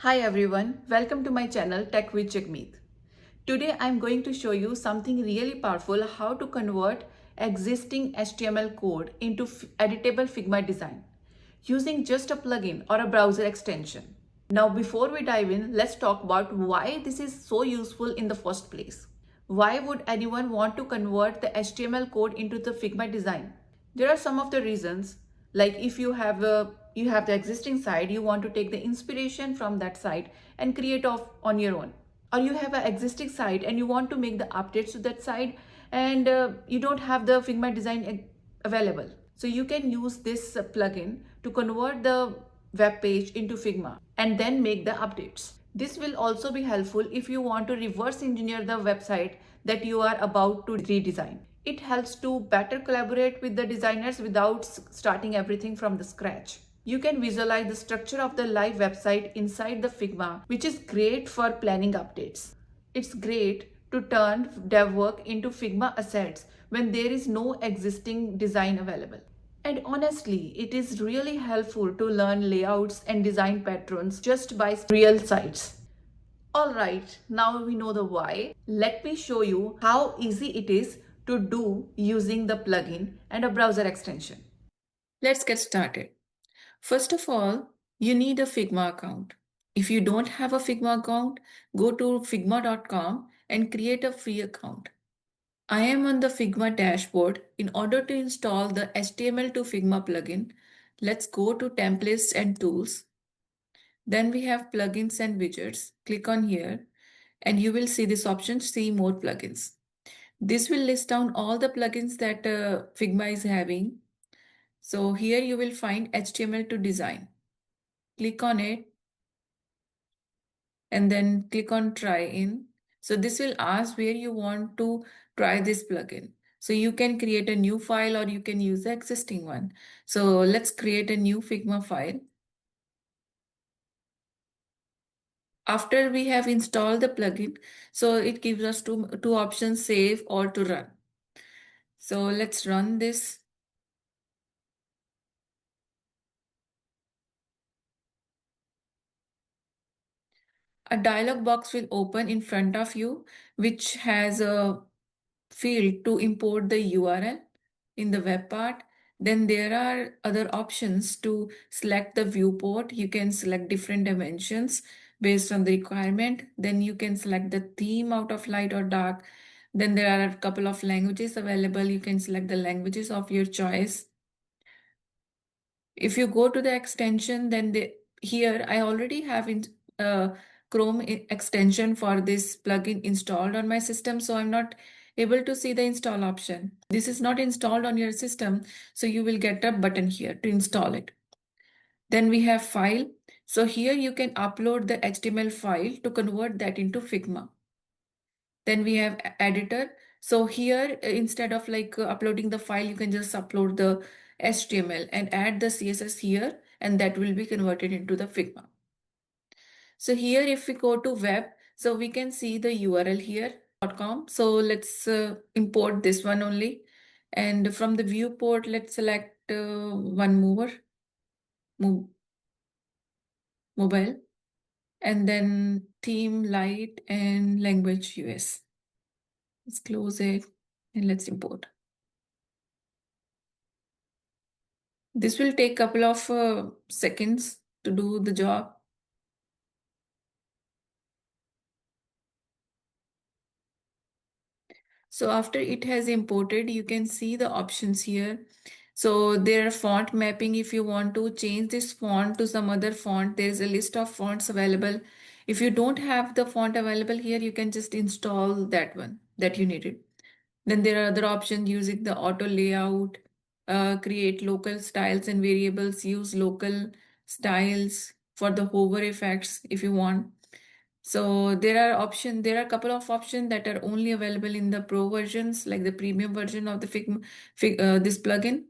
Hi everyone, welcome to my channel Tech with Jagmeet. Today I'm going to show you something really powerful, how to convert existing HTML code into editable Figma design using just a plugin or a browser extension. Now before we dive in, let's talk about why this is so useful in the first place. Why would anyone want to convert the HTML code into the Figma design? There are some of the reasons, like if you have the existing site, you want to take the inspiration from that site and create off on your own. Or you have an existing site and you want to make the updates to that site and you don't have the Figma design available. So you can use this plugin to convert the web page into Figma and then make the updates. This will also be helpful if you want to reverse engineer the website that you are about to redesign. It helps to better collaborate with the designers without starting everything from the scratch. You can visualize the structure of the live website inside the Figma, which is great for planning updates. It's great to turn dev work into Figma assets when there is no existing design available. And honestly, it is really helpful to learn layouts and design patterns just by real sites. Alright, now we know the why. Let me show you how easy it is to do using the plugin and a browser extension. Let's get started. First of all, you need a Figma account. If you don't have a Figma account, go to figma.com and create a free account. I am on the Figma dashboard. In order to install the HTML to Figma plugin, let's go to Templates and Tools. Then we have Plugins and Widgets. Click on here and you will see this option, See More Plugins. This will list down all the plugins that Figma is having. So here you will find HTML.to.design. Click on it and then click on Try In. So this will ask where you want to try this plugin. So you can create a new file or you can use the existing one. So let's create a new Figma file. After we have installed the plugin, so it gives us two options, save or to run. So let's run this. A dialog box will open in front of you, which has a field to import the URL in the web part. Then there are other options to select the viewport. You can select different dimensions based on the requirement. Then you can select the theme out of light or dark. Then there are a couple of languages available. You can select the languages of your choice. If you go to the extension, then here I already have uh, Chrome extension for this plugin installed on my system, so I'm not able to see the install option. This is not installed on your system, so you will get a button here to install it. Then we have file. So here you can upload the HTML file to convert that into Figma. Then we have editor. So here, instead of uploading the file, you can just upload the HTML and add the CSS here, and that will be converted into the Figma. So here, if we go to web, so we can see the URL here, .com. So let's import this one only. And from the viewport, let's select one mobile, and then theme light and language US. Let's close it and let's import. This will take a couple of seconds to do the job. So after it has imported, you can see the options here. So there are font mapping. If you want to change this font to some other font, there is a list of fonts available. If you don't have the font available here, you can just install that one that you needed. Then there are other options using the auto layout, create local styles and variables, use local styles for the hover effects if you want. So there are a couple of options that are only available in the pro versions, like the premium version of the this plugin.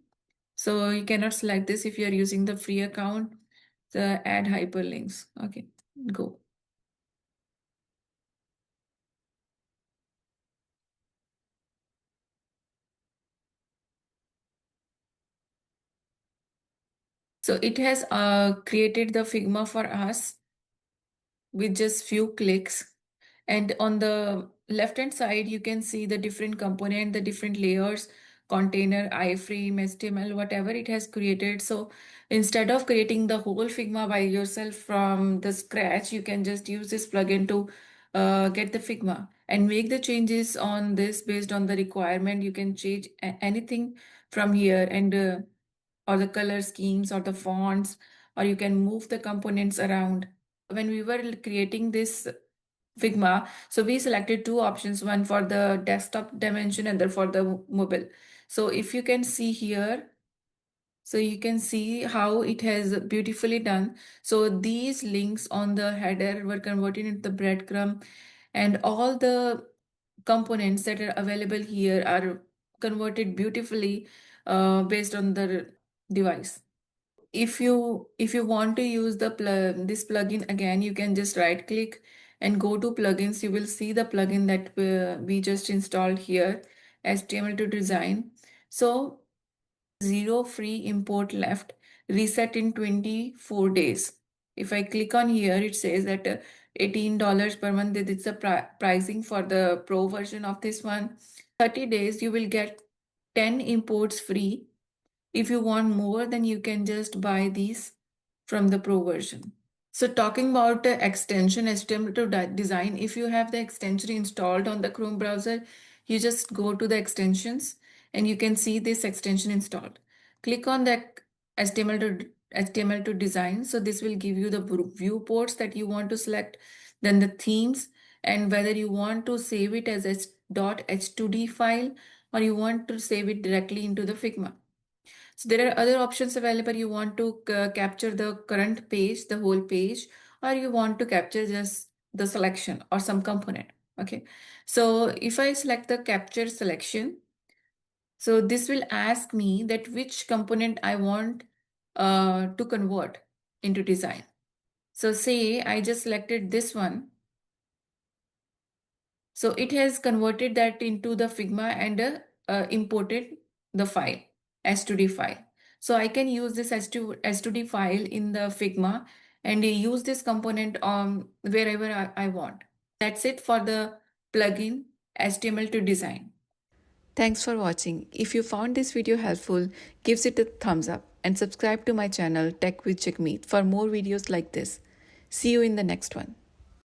So you cannot select this if you are using the free account. The add hyperlinks. Okay, go. So it has created the Figma for us. with just few clicks. And on the left hand side, you can see the different component, the different layers, container, iframe, HTML, whatever it has created. So instead of creating the whole Figma by yourself from the scratch, you can just use this plugin to get the Figma and make the changes on this based on the requirement. You can change anything from here, and or the color schemes or the fonts, or you can move the components around. When we were creating this Figma, so we selected two options, one for the desktop dimension and then for the mobile. So if you can see here, so you can see how it has beautifully done. So these links on the header were converted into the breadcrumb, and all the components that are available here are converted beautifully based on the device. If you want to use this plugin again, you can just right click and go to plugins. You will see the plugin that we just installed here, html.to.design. So zero free import left, reset in 24 days. If I click on here, it says that $18 per month. That it's the pricing for the pro version of this one. 30 days you will get 10 imports free. If you want more, then you can just buy these from the pro version. So talking about the extension HTML.to.design, if you have the extension installed on the Chrome browser, you just go to the extensions and you can see this extension installed. Click on the HTML to design. So this will give you the viewports that you want to select, then the themes, and whether you want to save it as a .h2d file or you want to save it directly into the Figma. So there are other options available. You want to capture the current page, the whole page, or you want to capture just the selection or some component. Okay. So if I select the capture selection, so this will ask me that which component I want to convert into design. So say I just selected this one. So it has converted that into the Figma and imported the file, S2D file. So I can use this S2D file in the Figma and use this component wherever I want. That's it for the plugin HTML.to.design. Thanks for watching. If you found this video helpful, give it a thumbs up and subscribe to my channel Tech with Jagmeet for more videos like this. See you in the next one.